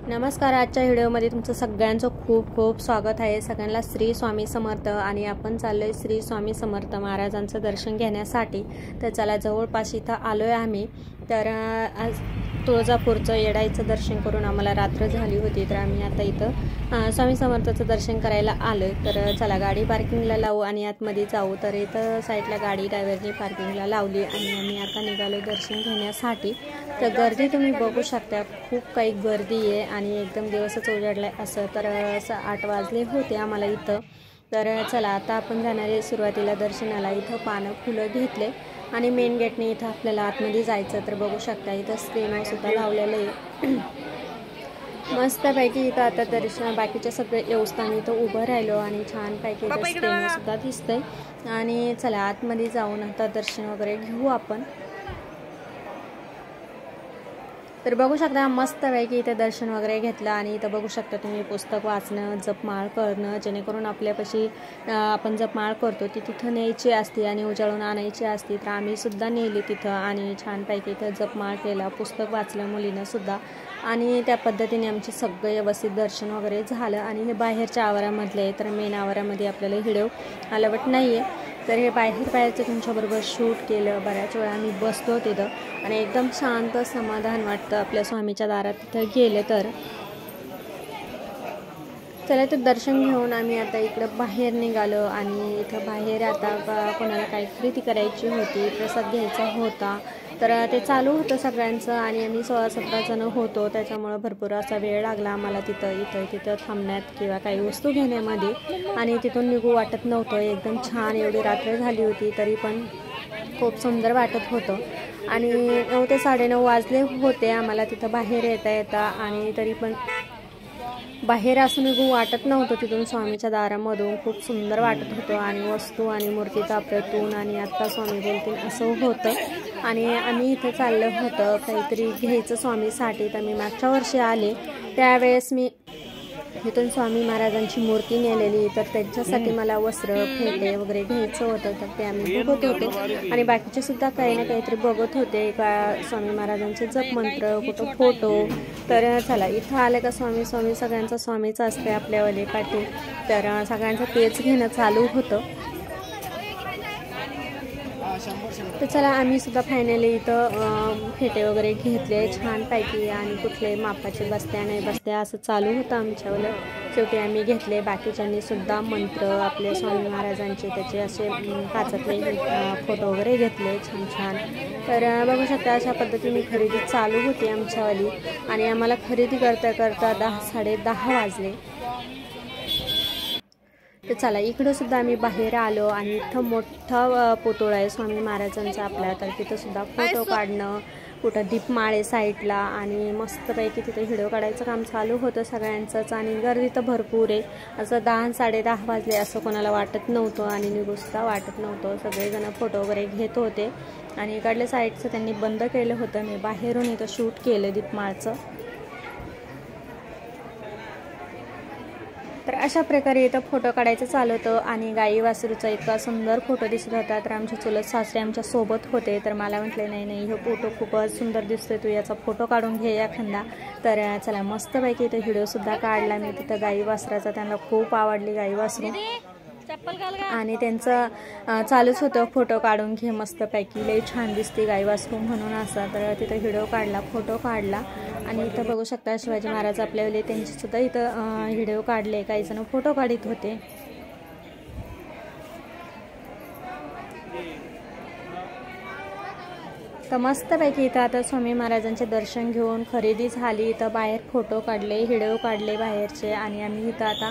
नमस्कार. आजच्या व्हिडिओमध्ये तुमचं सगळ्यांचं खूप खूप स्वागत आहे. सगळ्यांना श्री स्वामी समर्थ. आणि आपण चाललोय श्री स्वामी समर्थ महाराजांचं दर्शन घेण्यासाठी. तर चला, जवळपास इथं आलोय आम्ही. तर आज तुळजापूरचं येडाईचं दर्शन करून आम्हाला रात्र झाली होती. तर आम्ही आता इथं स्वामी समर्थाचं दर्शन करायला आलोय. तर चला, गाडी पार्किंगला लावू आणि आतमध्ये जाऊ. तर इथं साईडला गाडी ड्रायव्हरने पार्किंगला लावली आणि आम्ही आता निघालो दर्शन घेण्यासाठी. तर गर्दी तुम्ही बघू शकता, खूप काही गर्दी आहे आणि एकदम दिवसच उजाडलाय असं. तर 8 वाजले होते आम्हाला इथं. तर चला, आता आपण जाणारे सुरुवातीला दर्शनाला. इथं पानं फुलं घेतले आणि मेन गेटने इथं आपल्याला आतमध्ये जायचं. तर बघू शकता इथं स्क्रीनवर सुद्धा लावलेलं आहे मस्तपैकी. इथं आता दर्शन बाकीचे सगळे व्यवस्थाने इथं उभं राहिलो आणि छानपैकी इथं स्क्रीनवर सुद्धा दिसतंय. आणि चला, आतमध्ये जाऊन आता दर्शन वगैरे घेऊ आपण. तर बघू शकता मस्तपैकी इथे दर्शन वगैरे घेतलं. आणि इथं बघू शकता तुम्ही पुस्तक वाचणं, जपमाळ करणं, जेणेकरून आपल्यापाशी आपण जपमाळ करतो ती तिथं न्यायची असते आणि उजळून आणायची असते. तर आम्ही सुद्धा नेली तिथं आणि छानपैकी इथं जपमाळ केला, पुस्तक वाचलं मुलीनं सुद्धा. आणि त्या पद्धतीने आमचे सगळे व्यवस्थित दर्शन वगैरे झालं. आणि हे बाहेरच्या आवारामधले आहे, तर मेन आवारामध्ये आपल्याला व्हिडिओ अलाउड नाही आहे. तर हे बाहेरचं तुमच्याबरोबर शूट केलं. बऱ्याच वेळा आम्ही बसतो तिथं आणि एकदम शांत समाधान वाटतं आपल्या स्वामीच्या दारात तिथं गेलं तर. चला, तर दर्शन घेऊन आम्ही आता इकडं बाहेर निघालो. आणि इथं बाहेर आता कोणाला काही खरेदी करायची होती, प्रसाद घ्यायचा होता, तर ते चालू होतं सगळ्यांचं. आणि आम्ही 16-17 जण होतो, त्याच्यामुळं भरपूर असा वेळ लागला आम्हाला तिथं थांबण्यात किंवा काही वस्तू घेण्यामध्ये. आणि तिथून निघू वाटत नव्हतं. एकदम छान एवढी रात्र झाली होती तरी पण खूप सुंदर वाटत होतं. आणि 9 ते 9:30 वाजले होते आम्हाला तिथं बाहेर येता. आणि तरी पण बाहेर असं निघू वाटत नव्हतं तिथून स्वामीच्या दारामधून. खूप सुंदर वाटत होतं आणि वस्तू आणि मूर्तीचा अप्रतून आणि आत्ता स्वामी बोलतील असं होतं. आणि आम्ही इथं चाललं होतं काहीतरी घ्यायचं स्वामीसाठी. तर मी मागच्या वर्षी आले त्यावेळेस मी इथून स्वामी महाराजांची मूर्ती नेलेली. तर त्यांच्यासाठी मला वस्त्र, फेटे वगैरे घ्यायचं होतं. तर ते आम्ही बघत होते आणि बाकीचे सुद्धा काही ना काहीतरी बघत होते का स्वामी महाराजांचे जपमंत्र, कुठं फोटो. तर चला, इथं आलं का स्वामी सगळ्यांचा स्वामीच असते आपल्यावाले पाठी. तर सगळ्यांचं तेच घेणं चालू होतं. तर चला, आम्ही सुद्धा फायनली इथं फेटे वगैरे घेतले छानपैकी. आणि कुठले मापाचे बसत्या नाही बसत्या असं चालू होतं आमच्यावर. शेवटी आम्ही घेतले. बाकीच्यांनी सुद्धा मंत्र आपले स्वामी महाराजांचे त्याचे असे काचातले फोटो वगैरे घेतले छान. तर बघू शकता अशा पद्धतीने खरेदी चालू होती आमच्यावाली. आणि आम्हाला खरेदी करता 10-10:30 वाजले. तर चला, इकडं सुद्धा आम्ही बाहेर आलो. आणि इथं मोठा पुतळा आहे स्वामी महाराजांचा आपला. तर तिथं सुद्धा फोटो काढणं, कुठं दीपमाळे साईडला. आणि मस्तपैकी तिथे व्हिडिओ काढायचं काम चालू होतं सगळ्यांचंच. आणि गर्दी तर भरपूर आहे. असं 10-10:30 वाजले असं कोणाला वाटत नव्हतं आणि निघूसुद्धा वाटत नव्हतं. सगळेजण फोटो वगैरे घेत होते. आणि इकडल्या साईडचं त्यांनी बंद केलं होतं. मी बाहेरून इथं शूट केलं दीपमाळचं. तर अशा प्रकारे इथं फोटो काढायचं चालू होतं. आणि गाई वासरूचा इतका सुंदर फोटो दिसत होता. तर आमचे चुलत सासरे आमच्या सोबत होते. तर मला म्हटले नाही हे फोटो खूपच सुंदर दिसतोय, तू याचा फोटो काढून घे एखादा. तर चला, मस्तपैकी इथं व्हिडिओसुद्धा काढला मी तिथं गाई वासराचा. त्यांना खूप आवडली गाई वासरू. आणि त्यांचं चालूच होतं फोटो काढून घे मस्तपैकी, लई छान दिसते गाई वासरू म्हणून असा. तर तिथं व्हिडिओ काढला, फोटो काढला. आणि इथं बघू शकता शिवाजी महाराज आपल्यावेळी त्यांचे सुद्धा इथं व्हिडिओ काढले. काही जण फोटो काढत होते. तर मस्तपैकी इथं आता स्वामी महाराजांचे दर्शन घेऊन खरेदी झाली. इथं बाहेर फोटो काढले, व्हिडिओ काढले बाहेरचे. आणि आम्ही इथं आता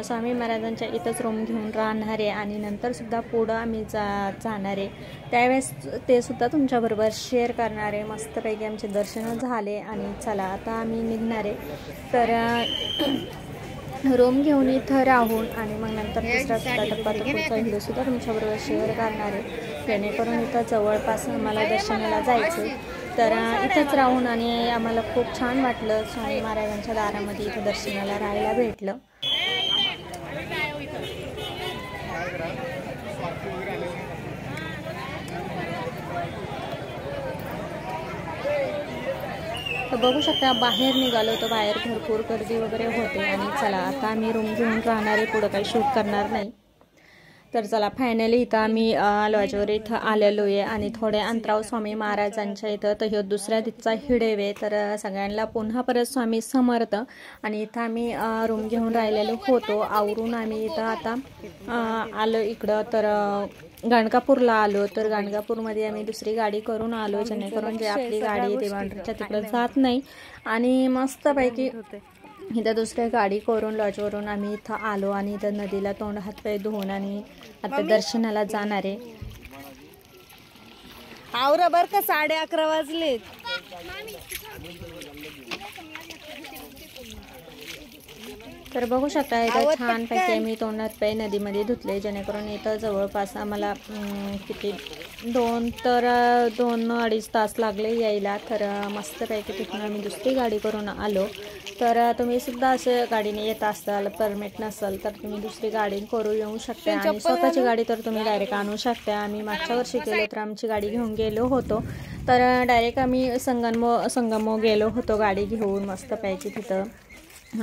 स्वामी महाराजांच्या इथंच रूम घेऊन राहणार आहे. आणि नंतरसुद्धा पुढं आम्ही जाणार आहे. त्यावेळेस ते सुद्धा तुमच्याबरोबर शेअर करणार आहे. मस्तपैकी आमचे दर्शनं झाले. आणि चला, आता आम्ही निघणार आहे. तर रूम घेऊन इथं राहून आणि मग नंतर दुसरा टप्पा पुढचा व्हिडिओसुद्धा तुमच्याबरोबर शेअर करणार आहे. जेणेकरून इथं जवळपास आम्हाला दर्शनाला जायचं. तर इथंच राहून आणि आम्हाला खूप छान वाटलं. स्वामी महाराजांच्या दारामध्ये इथं दर्शनाला राहायला भेटलं. तर बघू शकता बाहेर निघालो तर बाहेर भरपूर गर्दी वगैरे होते आणि चला आता आम्ही रूम घेऊन राहणार आहे, पुढं काही शूट करणार नाही। तर चला फायनली इथं आम्ही लॉजवर इथं आलेलो आहे आणि थोडे अंतराव स्वामी महाराजांच्या इथं तर ह्यो दुसऱ्या दिवसाचा हिडेवे। तर सगळ्यांना पुन्हा परत स्वामी समर्थ। आणि इथं आम्ही रूम घेऊन राहिलेलो होतो, आवरून आम्ही इथं आता आलो इकडं तर गाणगापूरला आलो। तर गाणगापूरमध्ये आम्ही दुसरी गाडी करून आलो, जेणेकरून जे आपली गाडी आहे ती बाउंड्रीच्या तिकडं जात नाही आणि मस्तपैकी इथं दुसऱ्या गाडी करून लॉजवरून आम्ही इथं आलो आणि इथं नदीला तोंड हातपाय धुवून आणि आता दर्शनाला जाणार आहे। आवरा बर का 11:30 वाजलेत। तर बघू शकता इथं छानपैकी आम्ही तोंड हातपाय नदीमध्ये धुतले, जेणेकरून इथं जवळपास आम्हाला किती 2-2.5 तास लागले यायला। तर मस्तपैकी तिथून आम्ही दुसरी गाडी करून आलो। तर तुम्ही सुद्धा असं गाडीने येत असाल, परमिट नसेल तर तुम्ही दुसरी गाडी करू येऊ शकता आणि स्वतःची गाडी तर तुम्ही डायरेक्ट आणू शकता। आम्ही मागच्या वर्षी केलं तर आमची गाडी घेऊन गेलो होतो, तर डायरेक्ट आम्ही संगमो गेलो होतो गाडी घेऊन, मस्तपैकी तिथं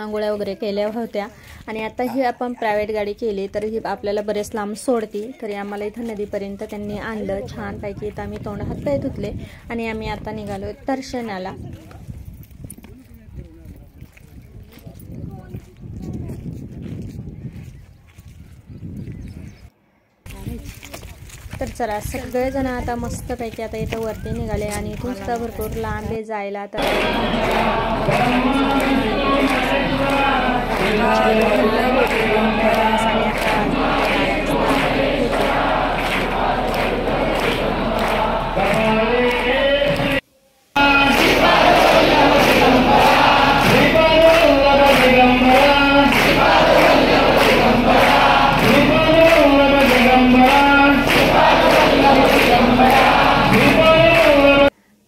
आंघोळ्या वगैरे केल्या होत्या। आणि आता ही आपण प्रायव्हेट गाडी केली तर ही आपल्याला बरेच लांब सोडती, तरी आम्हाला इथं नदीपर्यंत त्यांनी आणलं छानपैकी। इथं आम्ही तोंड हातपाय धुतले आणि आम्ही आता निघालो दर्शनाला। तर चला सगळेजण आता मस्तपैकी आता इथं वरती निघाले आणि इथून सुद्धा भरपूर लांब आहे जायला। तर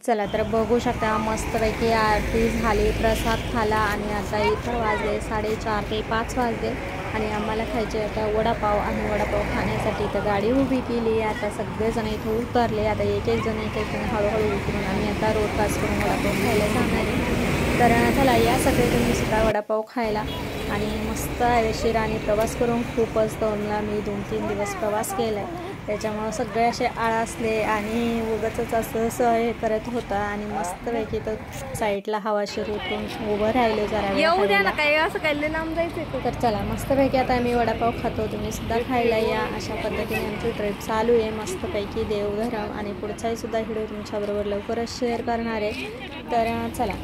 चला तर बघू शकता मस्तपैकी आरती झाली, प्रसाद खाला आणि आता इथं वाजले 4:30 ते 5 वाजले आणि आम्हाला खायचे आता वडापाव आणि वडापाव खाण्यासाठी इथं गाडी उभी केली। आता सगळेजण इथं उतरले, आता एक एक जण हळूहळू उतरून आम्ही आता रोड क्रॉस करून वडापाव खायला जाणार आहे। तर चला या सगळे तुम्ही सुद्धा वडापाव खायला आणि मस्त हवेशीर आणि प्रवास करून खूपच दमला मी, 2-3 दिवस प्रवास केला आहे, त्याच्यामुळं सगळे असे आळसले आणि उगाचच असं हे करत होता आणि मस्तपैकी तर साईडला हवाशीर उतरून उभं राहिलो जरा तर चला मस्तपैकी आता आम्ही वडापाव खातो, तुम्ही सुद्धा खायला या। अशा पद्धतीने आमची ट्रिप चालू आहे मस्तपैकी देवधरम आणि पुढचाही सुद्धा व्हिडिओ तुमच्याबरोबर लवकरच शेअर करणार आहे। तर चला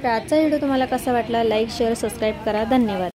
तर आजचा व्हिडिओ तुम्हाला कसा वाटला, लाईक शेअर सबस्क्राईब करा, धन्यवाद।